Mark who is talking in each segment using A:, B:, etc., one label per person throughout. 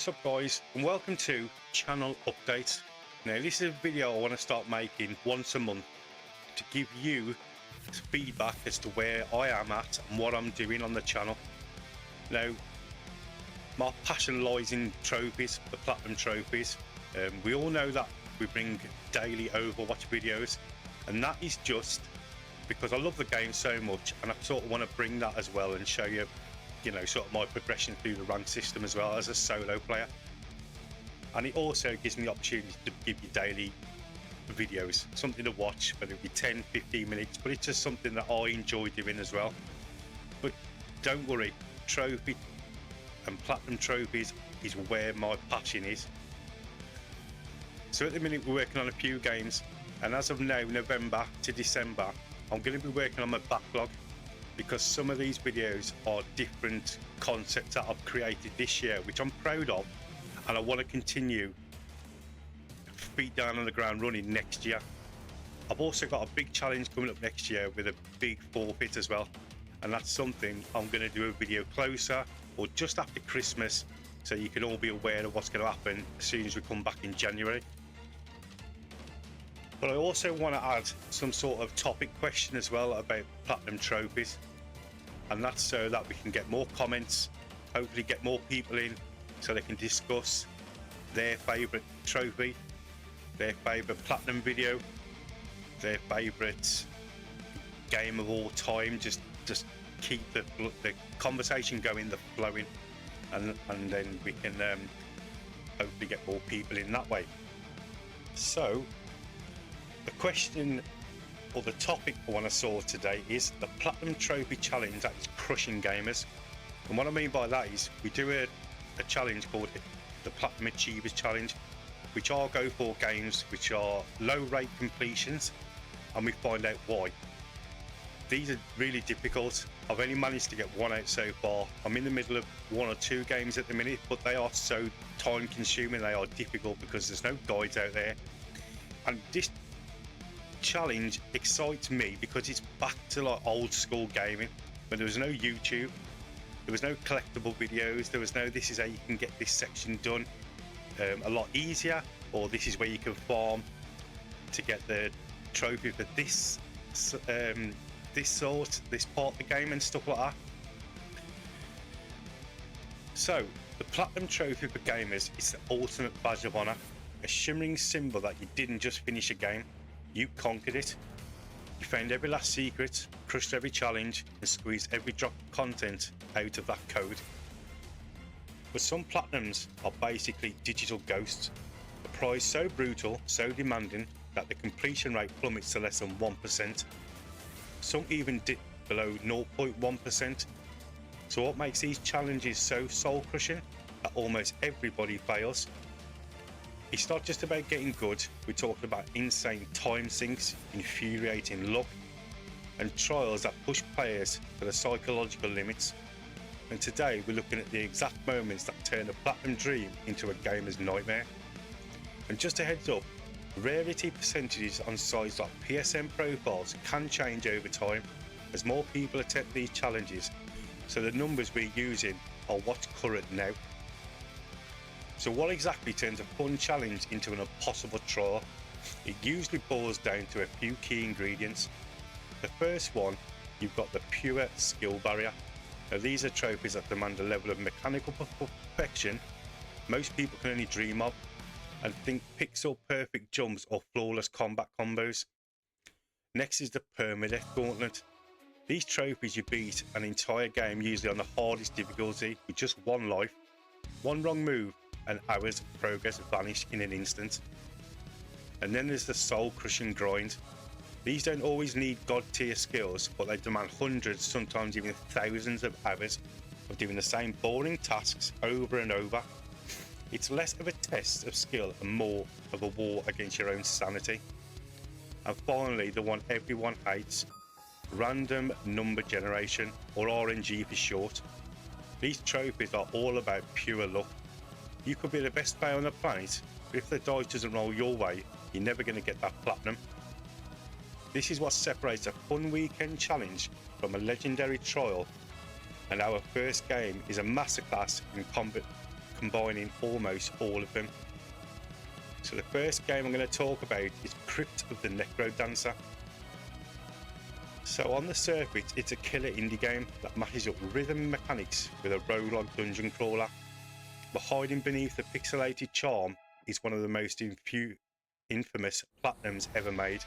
A: What's up guys, and welcome to channel updates. Now this is a video I want to start making once a month to give you feedback as to where I am at and what I'm doing on the channel. Now my passion lies in trophies, the platinum trophies. We all know that we bring daily Overwatch videos, and that is just because I love the game so much, and I sort of want to bring that as well and show you, sort of my progression through the rank system as well as a solo player. And it also gives me the opportunity to give you daily videos, something to watch, whether it be 10-15 minutes, but it's just something that I enjoy doing as well. But don't worry, trophy and platinum trophies is where my passion is. So at the minute we're working on a few games, and as of now, November to December, I'm going to be working on my backlog, because some of these videos are different concepts that I've created this year, which I'm proud of, and I want to continue feet down on the ground running next year. I've also got a big challenge coming up next year with a big forfeit as well, and that's something I'm going to do a video closer or just after Christmas, so you can all be aware of what's going to happen as soon as we come back in January. But I also want to add some sort of topic question as well about platinum trophies, and that's so that we can get more comments, hopefully get more people in so they can discuss their favourite trophy, their favourite platinum video, their favourite game of all time. Just keep the conversation going, the flowing, and then we can hopefully get more people in that way. So the question or the topic I want to solve today is the Platinum Trophy Challenge that is crushing gamers. And what I mean by that is we do a challenge called the Platinum Achievers Challenge, which I'll go for games which are low rate completions, and we find out why. These are really difficult. I've only managed to get one out so far. I'm in the middle of 1 or 2 games at the minute, but they are so time consuming, they are difficult because there's no guides out there. And this challenge excites me because it's back to like old school gaming, when there was no YouTube, there was no collectible videos, there was no this is how you can get this section done a lot easier, or this is where you can farm to get the trophy for this this part of the game and stuff like that. So the Platinum Trophy for gamers is the ultimate badge of honor, a shimmering symbol that you didn't just finish a game, you conquered it. You found every last secret, crushed every challenge, and squeezed every drop of content out of that code. But some platinums are basically digital ghosts, a prize so brutal, so demanding, that the completion rate plummets to less than 1%. Some even dip below 0.1%. So what makes these challenges so soul crushing that almost everybody fails? It's not just about getting good, we're talking about insane time sinks, infuriating luck, and trials that push players to the psychological limits. And today we're looking at the exact moments that turn a platinum dream into a gamer's nightmare. And just a heads up, rarity percentages on sites like PSN profiles can change over time as more people attempt these challenges, so the numbers we're using are what's current now. So what exactly turns a fun challenge into an impossible trial? It usually boils down to a few key ingredients. The first one, you've got the pure skill barrier. Now these are trophies that demand a level of mechanical perfection most people can only dream of, and think pixel perfect jumps or flawless combat combos. Next is the permadeath gauntlet. These trophies you beat an entire game usually on the hardest difficulty with just one life. One wrong move and hours of progress vanish in an instant. And then there's the soul crushing grind. These don't always need god tier skills, but they demand hundreds, sometimes even thousands of hours of doing the same boring tasks over and over. It's less of a test of skill and more of a war against your own sanity. And finally, the one everyone hates, random number generation, or RNG for short. These trophies are all about pure luck. You could be the best player on the planet, but if the dice doesn't roll your way, you're never going to get that platinum. This is what separates a fun weekend challenge from a legendary trial, and our first game is a masterclass in combining almost all of them. So the first game I'm going to talk about is Crypt of the Necro Dancer. So on the surface, it's a killer indie game that mashes up rhythm mechanics with a roguelike dungeon crawler. But hiding beneath the pixelated charm is one of the most infamous platinums ever made,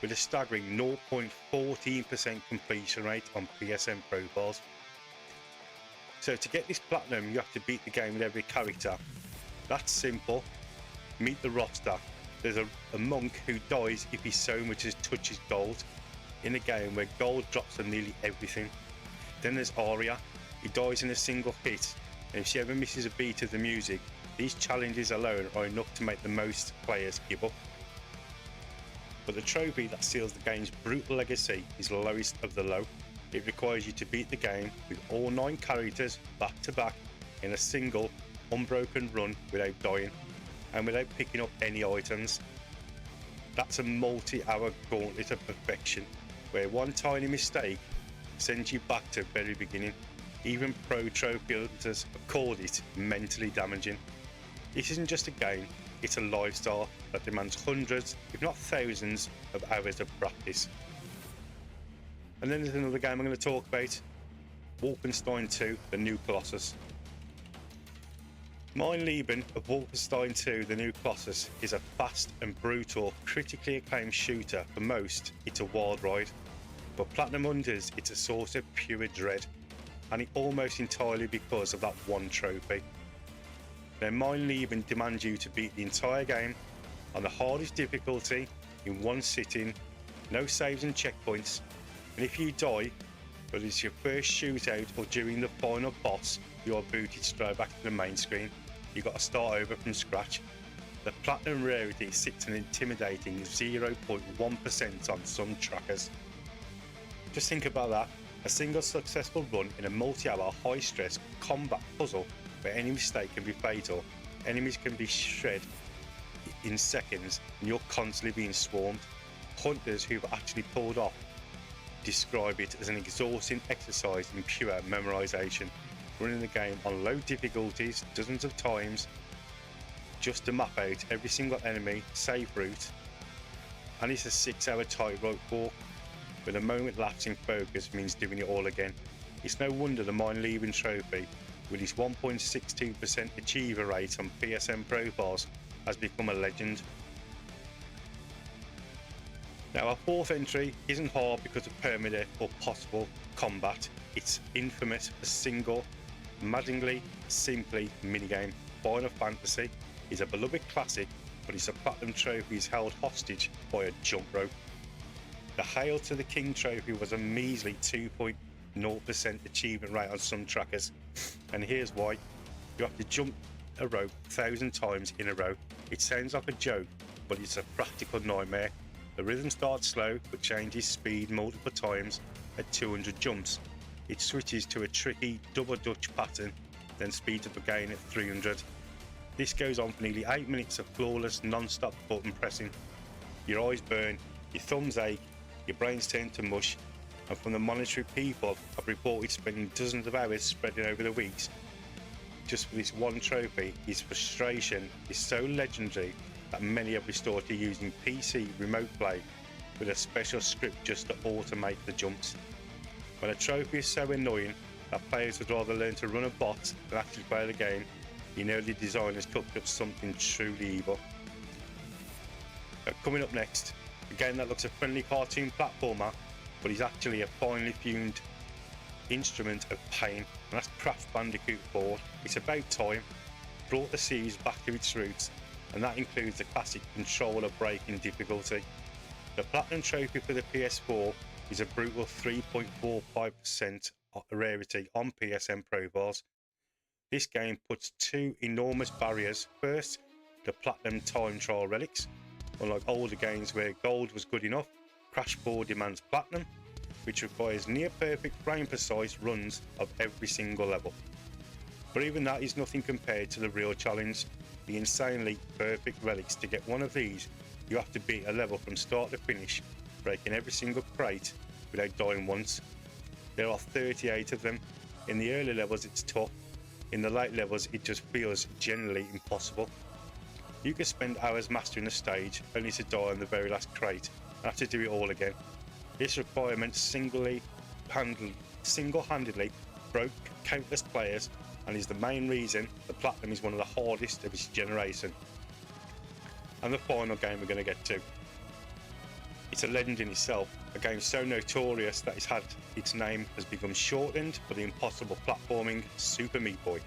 A: with a staggering 0.14% completion rate on PSN profiles. So to get this platinum, you have to beat the game with every character. That's simple. Meet the roster. There's a monk who dies if he so much as touches gold, in a game where gold drops on nearly everything. Then there's Aria. He dies in a single hit, and if she ever misses a beat of the music, these challenges alone are enough to make the most players give up. But the trophy that seals the game's brutal legacy is the lowest of the low. It requires you to beat the game with all 9 characters back to back in a single, unbroken run without dying, and without picking up any items. That's a multi-hour gauntlet of perfection, where one tiny mistake sends you back to the very beginning. Even pro trophy hunters have called it mentally damaging. This isn't just a game, it's a lifestyle that demands hundreds, if not thousands, of hours of practice. And then there's another game I'm going to talk about, Wolfenstein 2: The New Colossus. Mein Leben of Wolfenstein 2: The New Colossus is a fast and brutal, critically acclaimed shooter. For most, it's a wild ride. For Platinum Hunters, it's a source of pure dread, and it almost entirely because of that one trophy. Now, Mein Leben demands you to beat the entire game on the hardest difficulty in one sitting, no saves and checkpoints, and if you die, whether it's your first shootout or during the final boss, you are booted straight back to the main screen. You've got to start over from scratch. The platinum rarity sits an intimidating 0.1% on some trackers. Just think about that. A single successful run in a multi-hour, high-stress combat puzzle where any mistake can be fatal, enemies can be shred in seconds, and you're constantly being swarmed. Hunters who've actually pulled off describe it as an exhausting exercise in pure memorization, running the game on low difficulties dozens of times just to map out every single enemy, safe route, and it's a 6-hour tightrope walk, with a moment lapse in focus means doing it all again. It's no wonder the Mein Leben trophy, with its 1.62% achiever rate on PSN profiles, has become a legend. Now, our fourth entry isn't hard because of permanent or possible combat. It's infamous for single, maddeningly, simply minigame. Final Fantasy is a beloved classic, but its platinum trophy is held hostage by a jump rope. The Hail to the King trophy was a measly 2.0% achievement rate on some trackers, and here's why. You have to jump a rope 1,000 times in a row. It sounds like a joke, but it's a practical nightmare. The rhythm starts slow, but changes speed multiple times at 200 jumps. It switches to a tricky double Dutch pattern, then speeds up again at 300. This goes on for nearly 8 minutes of flawless, non-stop button pressing. Your eyes burn, your thumbs ache, your brains turn to mush, and from the monetary people I've reported spending dozens of hours spreading over the weeks just for this one trophy, his frustration is so legendary that many have resorted to using PC remote play with a special script just to automate the jumps. When a trophy is so annoying that players would rather learn to run a bot than actually play the game, you know the designers cooked up something truly evil. Coming up next, a game that looks a friendly cartoon platformer, but is actually a finely tuned instrument of pain, and that's Crash Bandicoot 4. It's about time, brought the series back to its roots, and that includes the classic controller breaking difficulty. The platinum trophy for the PS4 is a brutal 3.45% rarity on PSN profiles. This game puts 2 enormous barriers. First, the platinum time trial relics. Unlike older games where gold was good enough, Crash 4 demands platinum, which requires near perfect frame precise runs of every single level. But even that is nothing compared to the real challenge, the insanely perfect relics. To get one of these, you have to beat a level from start to finish, breaking every single crate without dying once. There are 38 of them. In the early levels it's tough, In the late levels, it just feels generally impossible. You can spend hours mastering a stage only to die on the very last crate and have to do it all again. This requirement single-handedly broke countless players and is the main reason the Platinum is one of the hardest of its generation. And the final game we're going to get to. It's a legend in itself, a game so notorious that it's had its name has become shortened for the impossible platforming Super Meat Boy.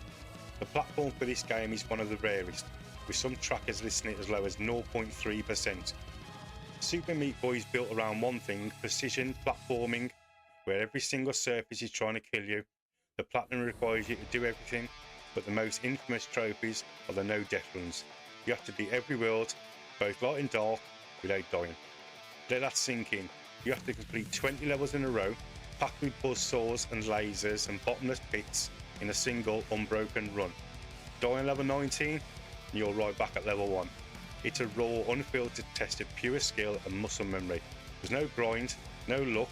A: The platform for this game is one of the rarest, with some trackers listing it as low as 0.3%. Super Meat Boy is built around one thing: precision platforming, where every single surface is trying to kill you. The Platinum requires you to do everything, but the most infamous trophies are the no-death runs. You have to beat every world, both light and dark, without dying. Let that sink in. You have to complete 20 levels in a row, packed with buzzsaws and lasers and bottomless pits in a single unbroken run. Die on level 19, and you're right back at level 1. It's a raw, unfiltered test of pure skill and muscle memory. There's no grind, no luck,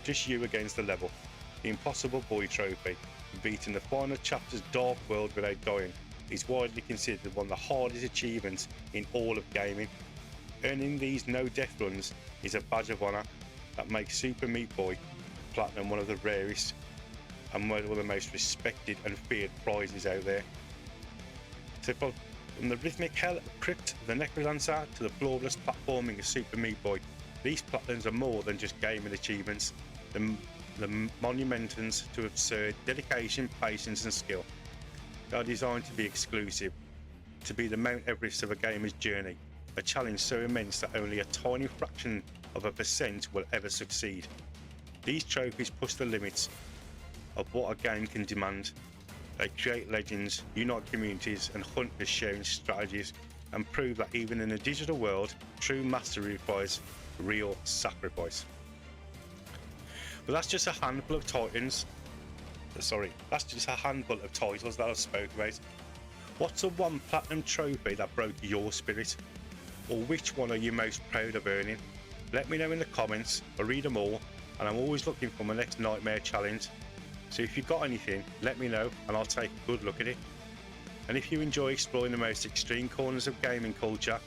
A: just you against the level. The Impossible Boy Trophy, beating the final chapter's dark world without dying, is widely considered one of the hardest achievements in all of gaming. Earning these no-death runs is a badge of honour that makes Super Meat Boy Platinum one of the rarest and one of the most respected and feared prizes out there. So from the rhythmic hell of Crypt, the Necrodancer, to the flawless platforming of Super Meat Boy, these Platinums are more than just gaming achievements. The monumentums to absurd dedication, patience and skill. They are designed to be exclusive, to be the Mount Everest of a gamer's journey, a challenge so immense that only a tiny fraction of a percent will ever succeed. These trophies push the limits of what a game can demand. They create legends, unite communities and hunters sharing strategies, and prove that even in a digital world, true mastery requires real sacrifice. But that's just a handful of titles. That's just a handful of titles that I've spoke about. What's the one Platinum trophy that broke your spirit? Or which one are you most proud of earning? Let me know in the comments. I read them all, and I'm always looking for my next nightmare challenge. So if you've got anything, let me know and I'll take a good look at it. And if you enjoy exploring the most extreme corners of gaming culture,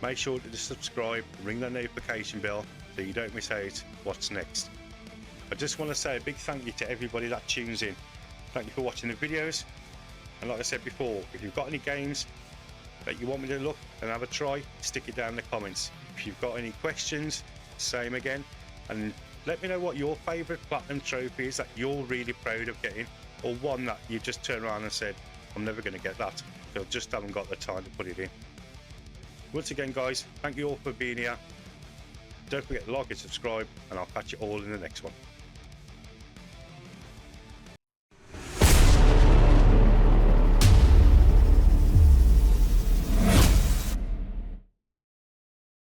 A: make sure to subscribe and ring that notification bell so you don't miss out what's next. I just want to say a big thank you to everybody that tunes in. Thank you for watching the videos, and like I said before, if you've got any games that you want me to look and have a try, stick it down in the comments. If you've got any questions, same again, and let me know what your favourite Platinum trophy is that you're really proud of getting, or one that you just turned around and said, I'm never going to get that, because I just haven't got the time to put it in. Once again guys, thank you all for being here. Don't forget to like and subscribe, and I'll catch you all in the next one.